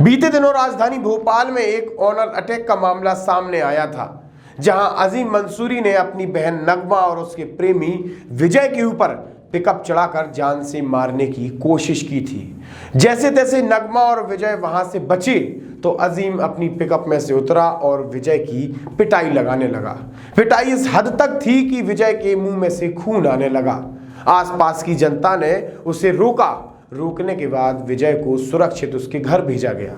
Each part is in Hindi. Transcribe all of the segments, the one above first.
बीते दिनों राजधानी भोपाल में एक ऑनर अटैक का मामला सामने आया था, जहां अजीम मंसूरी ने अपनी बहन नगमा और उसके प्रेमी विजय के ऊपर पिकअप चढ़ाकर जान से मारने की कोशिश की थी। जैसे तैसे नगमा और विजय वहां से बचे तो अजीम अपनी पिकअप में से उतरा और विजय की पिटाई लगाने लगा। पिटाई इस हद तक थी कि विजय के मुंह में से खून आने लगा। आसपास की जनता ने उसे रोका। रोकने के बाद विजय को सुरक्षित उसके घर भेजा गया,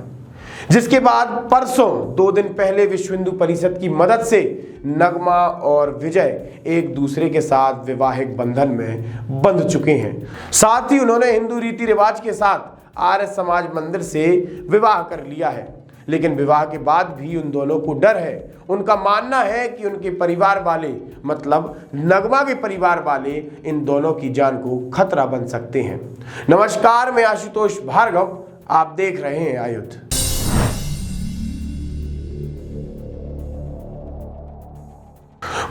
जिसके बाद परसों 2 दिन पहले विश्व हिंदू परिषद की मदद से नगमा और विजय एक दूसरे के साथ वैवाहिक बंधन में बंध चुके हैं। साथ ही उन्होंने हिंदू रीति रिवाज के साथ आर्य समाज मंदिर से विवाह कर लिया है, लेकिन विवाह के बाद भी उन दोनों को डर है। उनका मानना है कि उनके परिवार वाले, मतलब नगमा के परिवार वाले, इन दोनों की जान को खतरा बन सकते हैं। नमस्कार, मैं आशुतोष भार्गव, आप देख रहे हैं आयुध।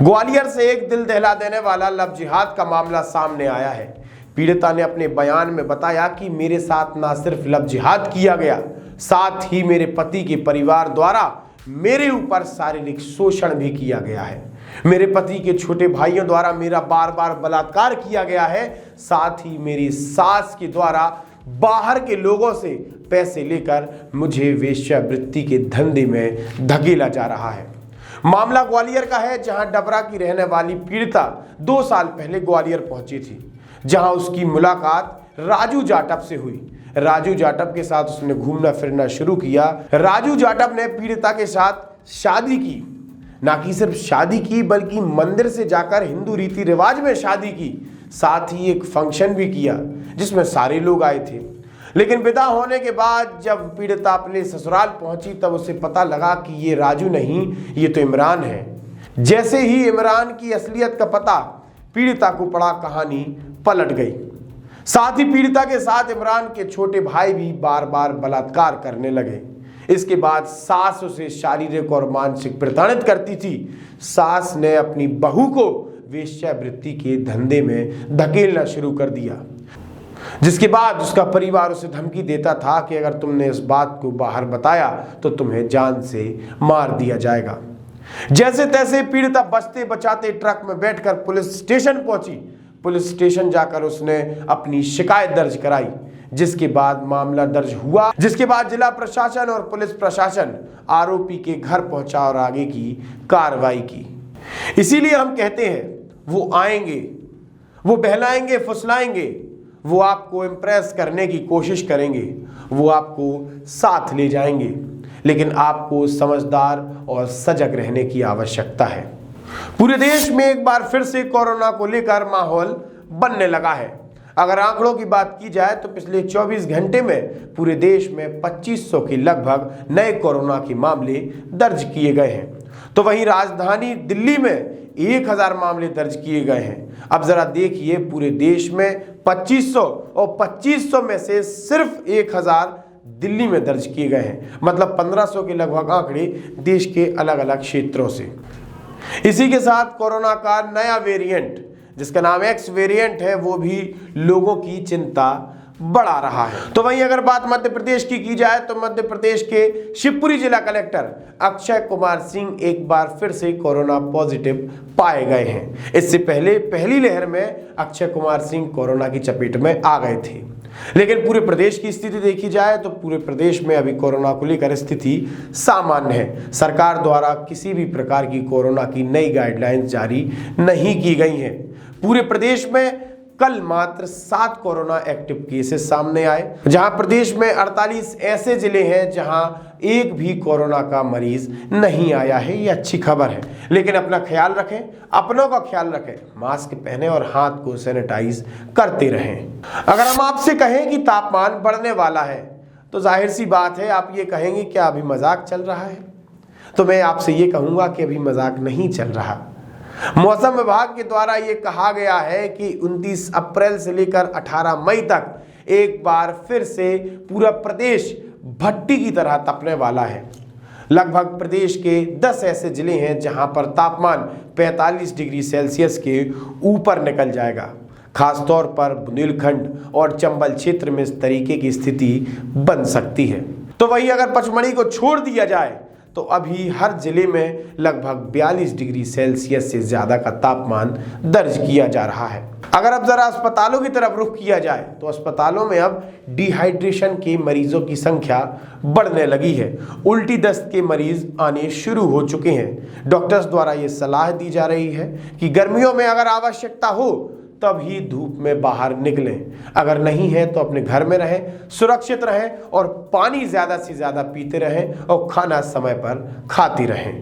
ग्वालियर से एक दिल दहला देने वाला लव जिहाद का मामला सामने आया है। पीड़िता ने अपने बयान में बताया कि मेरे साथ ना सिर्फ लव जिहाद किया गया, साथ ही मेरे पति के परिवार द्वारा मेरे ऊपर शारीरिक शोषण भी किया गया है। मेरे पति के छोटे भाइयों द्वारा मेरा बार बार बलात्कार किया गया है। साथ ही मेरी सास के द्वारा बाहर के लोगों से पैसे लेकर मुझे वेश्यावृत्ति के धंधे में धकेला जा रहा है। मामला ग्वालियर का है, जहां डबरा की रहने वाली पीड़िता 2 साल पहले ग्वालियर पहुंची थी, जहां उसकी मुलाकात राजू जाटव से हुई। राजू जाटव के साथ उसने घूमना फिरना शुरू किया। राजू जाटव ने पीड़िता के साथ शादी की, ना कि सिर्फ शादी की बल्कि मंदिर से जाकर हिंदू रीति रिवाज में शादी की। साथ ही एक फंक्शन भी किया जिसमें सारे लोग आए थे। लेकिन विदा होने के बाद जब पीड़िता अपने ससुराल पहुंची तब उसे पता लगा कि ये राजू नहीं, ये तो इमरान है। जैसे ही इमरान की असलियत का पता पीड़िता को पड़ा, कहानी पलट गई। साथ ही पीड़िता के साथ इमरान के छोटे भाई भी बार बार बलात्कार करने लगे। इसके बाद सास उसे शारीरिक और मानसिक प्रताड़ित करती थी। सास ने अपनी बहू को वेश्यावृत्ति के धंधे में धकेलना शुरू कर दिया, जिसके बाद उसका परिवार उसे धमकी देता था कि अगर तुमने इस बात को बाहर बताया तो तुम्हें जान से मार दिया जाएगा। जैसे तैसे पीड़िता बचते बचाते ट्रक में बैठकर पुलिस स्टेशन पहुंची। पुलिस स्टेशन जाकर उसने अपनी शिकायत दर्ज कराई, जिसके बाद मामला दर्ज हुआ। जिसके बाद जिला प्रशासन और पुलिस प्रशासन आरोपी के घर पहुंचा और आगे की कार्रवाई की। इसीलिए हम कहते हैं, वो आएंगे, वो बहलाएंगे, फुसलाएंगे, वो आपको इम्प्रेस करने की कोशिश करेंगे, वो आपको साथ ले जाएंगे, लेकिन आपको समझदार और सजग रहने की आवश्यकता है। पूरे देश में एक बार फिर से कोरोना को लेकर माहौल बनने लगा है। अगर आंकड़ों की बात की जाए तो पिछले 24 घंटे में पूरे देश में 2500 के लगभग नए कोरोना के मामले दर्ज किए गए हैं। तो वहीं राजधानी दिल्ली में 1000 मामले दर्ज किए गए हैं। अब जरा देखिए, पूरे देश में 2500 और 2500 में से सिर्फ 1000 दिल्ली में दर्ज किए गए हैं, मतलब 1500 के लगभग आंकड़े देश के अलग अलग क्षेत्रों से। इसी के साथ कोरोना का नया वेरिएंट, जिसका नाम एक्स वेरिएंट है, वो भी लोगों की चिंता बढ़ा रहा है। तो वहीं अगर बात मध्य प्रदेश की जाए तो मध्य प्रदेश के शिवपुरी जिला कलेक्टर अक्षय कुमार सिंह एक बार फिर से कोरोना पॉजिटिव पाए गए हैं। इससे पहले पहली लहर में अक्षय कुमार सिंह कोरोना की चपेट में आ गए थे। लेकिन पूरे प्रदेश की स्थिति देखी जाए तो पूरे प्रदेश में अभी कोरोना को लेकर स्थिति सामान्य है। सरकार द्वारा किसी भी प्रकार की कोरोना की नई गाइडलाइंस जारी नहीं की गई हैं। पूरे प्रदेश में कल मात्र 7 कोरोना एक्टिव केसेस सामने आए, जहां प्रदेश में 48 ऐसे जिले हैं जहां एक भी कोरोना का मरीज नहीं आया है। ये अच्छी खबर है, लेकिन अपना ख्याल रखें, अपनों का ख्याल रखें, मास्क पहने और हाथ को सैनिटाइज करते रहें। अगर हम आपसे कहें कि तापमान बढ़ने वाला है तो जाहिर सी बात है आप ये कहेंगे क्या अभी मजाक चल रहा है? तो मैं आपसे ये कहूँगा कि अभी मजाक नहीं चल रहा। मौसम विभाग के द्वारा ये कहा गया है कि 29 अप्रैल से लेकर 18 मई तक एक बार फिर से पूरा प्रदेश भट्टी की तरह तपने वाला है। लगभग प्रदेश के 10 ऐसे जिले हैं जहां पर तापमान 45 डिग्री सेल्सियस के ऊपर निकल जाएगा। खासतौर पर बुंदेलखंड और चंबल क्षेत्र में इस तरीके की स्थिति बन सकती है। तो वहीं अगर पचमढ़ी को छोड़ दिया जाए तो अभी हर जिले में लगभग 42 डिग्री सेल्सियस से ज़्यादा का तापमान दर्ज किया जा रहा है। अगर अब ज़रा अस्पतालों की तरफ रुख किया जाए तो अस्पतालों में अब डिहाइड्रेशन के मरीजों की संख्या बढ़ने लगी है। उल्टी दस्त के मरीज आने शुरू हो चुके हैं। डॉक्टर्स द्वारा ये सलाह दी जा रही है कि गर्मियों में अगर आवश्यकता हो तब ही धूप में बाहर निकलें, अगर नहीं है तो अपने घर में रहें, सुरक्षित रहें और पानी ज़्यादा से ज़्यादा पीते रहें और खाना समय पर खाती रहें।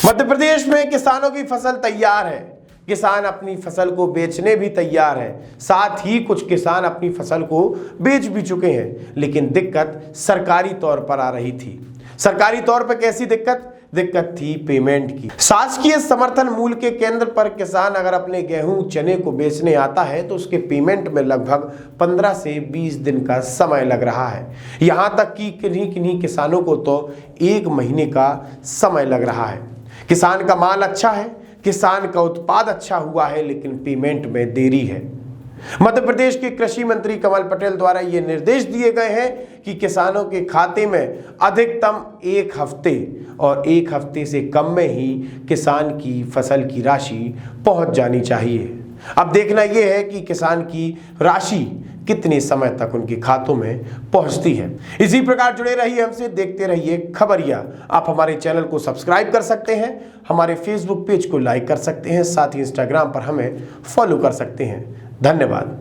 मध्य प्रदेश में किसानों की फसल तैयार है। किसान अपनी फसल को बेचने भी तैयार है, साथ ही कुछ किसान अपनी फसल को बेच भी चुके हैं, लेकिन दिक्कत सरकारी तौर पर आ रही थी। सरकारी तौर पर कैसी दिक्कत थी पेमेंट की। शासकीय समर्थन मूल्य के केंद्र पर किसान अगर अपने गेहूं चने को बेचने आता है तो उसके पेमेंट में लगभग 15 से 20 दिन का समय लग रहा है। यहां तक कि किन्हीं किसानों को तो 1 महीने का समय लग रहा है। किसान का माल अच्छा है, किसान का उत्पाद अच्छा हुआ है, लेकिन पेमेंट में देरी है। मध्य प्रदेश के कृषि मंत्री कमल पटेल द्वारा ये निर्देश दिए गए हैं कि किसानों के खाते में अधिकतम 1 हफ्ते और 1 हफ्ते से कम में ही किसान की फसल की राशि पहुंच जानी चाहिए। अब देखना यह है कि किसान की राशि कितने समय तक उनके खातों में पहुंचती है। इसी प्रकार जुड़े रहिए हमसे, देखते रहिए खबरिया। आप हमारे चैनल को सब्सक्राइब कर सकते हैं, हमारे फेसबुक पेज को लाइक कर सकते हैं, साथ ही इंस्टाग्राम पर हमें फॉलो कर सकते हैं। धन्यवाद।